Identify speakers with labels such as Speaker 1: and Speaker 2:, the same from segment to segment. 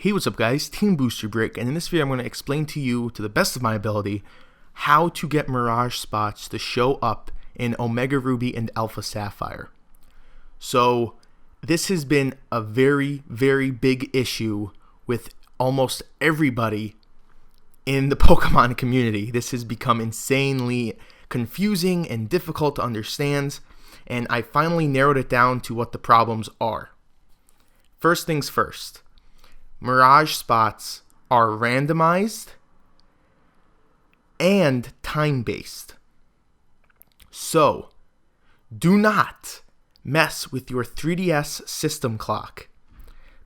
Speaker 1: Hey, what's up guys, Team Booster Break, and in this video I'm going to explain to you, to the best of my ability, how to get Mirage spots to show up in Omega Ruby and Alpha Sapphire. So this has been a very, very big issue with almost everybody in the Pokemon community. This has become insanely confusing and difficult to understand, and I finally narrowed it down to what the problems are. First things first. Mirage spots are randomized and time-based. So, do not mess with your 3DS system clock,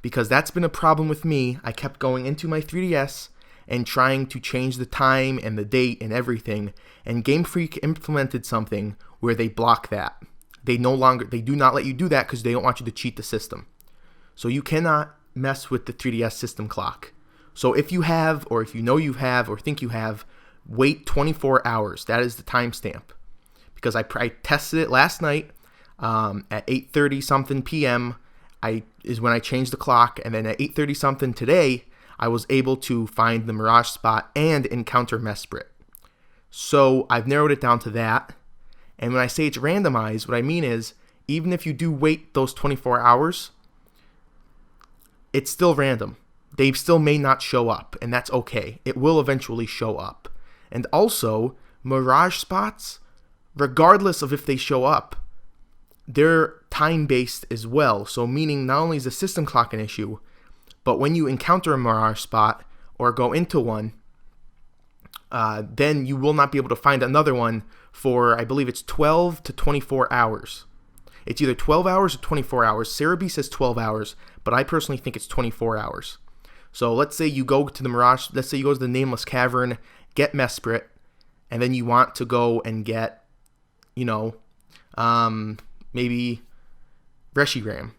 Speaker 1: because that's been a problem with me. I kept going into my 3DS and trying to change the time and the date and everything, and Game Freak implemented something where they block that. They do not let you do that because they don't want you to cheat the system. So you cannot mess with the 3DS system clock. So if you have, or if you know you have, or think you have, wait 24 hours. That is the timestamp. Because I tested it last night at 8:30 something p.m. is when I changed the clock, and then at 8:30 something today, I was able to find the Mirage spot and encounter Mesprit. So I've narrowed it down to that. And when I say it's randomized, what I mean is, even if you do wait those 24 hours, it's still random. They still may not show up, and that's okay. It will eventually show up. And also, Mirage spots, regardless of if they show up, they're time-based as well. So meaning not only is the system clock an issue, but when you encounter a Mirage spot or go into one, then you will not be able to find another one for, I believe it's 12 to 24 hours. It's either 12 hours or 24 hours. Cerebi says 12 hours, but I personally think it's 24 hours. So let's say you go to the Mirage, let's say you go to the Nameless Cavern, get Mesprit, and then you want to go and get, maybe Reshagram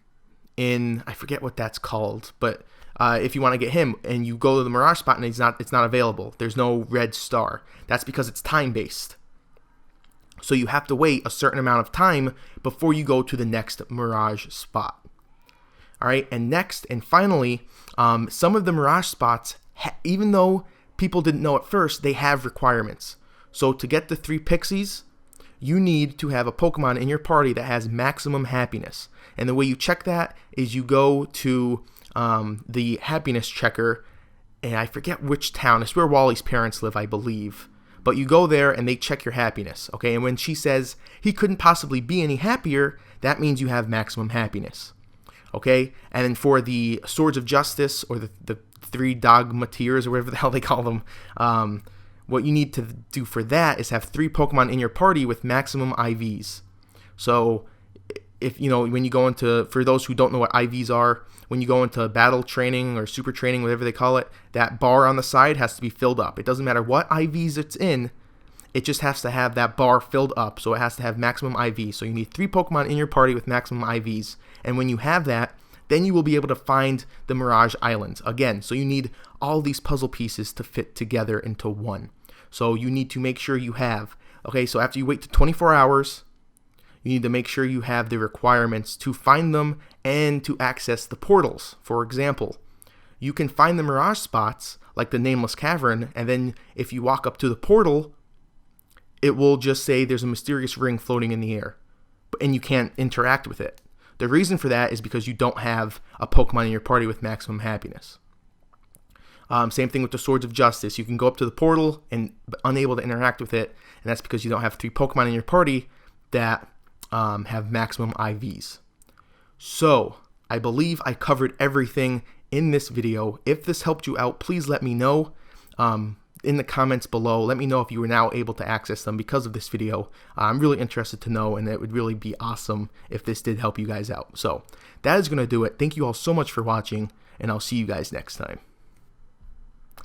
Speaker 1: in, I forget what that's called, but if you want to get him and you go to the Mirage spot and it's not available, there's no red star. That's because it's time-based. So you have to wait a certain amount of time before you go to the next Mirage spot. All right, and next and finally, some of the Mirage spots, even though people didn't know at first, they have requirements. So to get the 3 Pixies, you need to have a Pokemon in your party that has maximum happiness. And the way you check that is you go to the happiness checker, and I forget which town. It's where Wally's parents live, I believe. But you go there and they check your happiness, okay? And when she says he couldn't possibly be any happier, that means you have maximum happiness, okay? And then for the Swords of Justice, or the 3 Dogmatiers, or whatever the hell they call them, what you need to do for that is have 3 Pokemon in your party with maximum IVs. So if when you go into, for those who don't know what IVs are, when you go into battle training or super training, whatever they call it, that bar on the side has to be filled up. It doesn't matter what IVs it's in, it just has to have that bar filled up. So it has to have maximum IVs. So you need 3 Pokemon in your party with maximum IVs. And when you have that, then you will be able to find the Mirage Islands again. So you need all these puzzle pieces to fit together into one. So you need to make sure you have, okay, so after you wait to 24 hours, you need to make sure you have the requirements to find them and to access the portals. For example, you can find the Mirage spots, like the Nameless Cavern, and then if you walk up to the portal, it will just say there's a mysterious ring floating in the air, and you can't interact with it. The reason for that is because you don't have a Pokemon in your party with maximum happiness. Same thing with the Swords of Justice. You can go up to the portal and unable to interact with it, and that's because you don't have 3 Pokemon in your party that have maximum IVs. So, I believe I covered everything in this video. If this helped you out, please let me know in the comments below. Let me know if you were now able to access them because of this video. I'm really interested to know, and it would really be awesome if this did help you guys out. So, that is going to do it. Thank you all so much for watching, and I'll see you guys next time.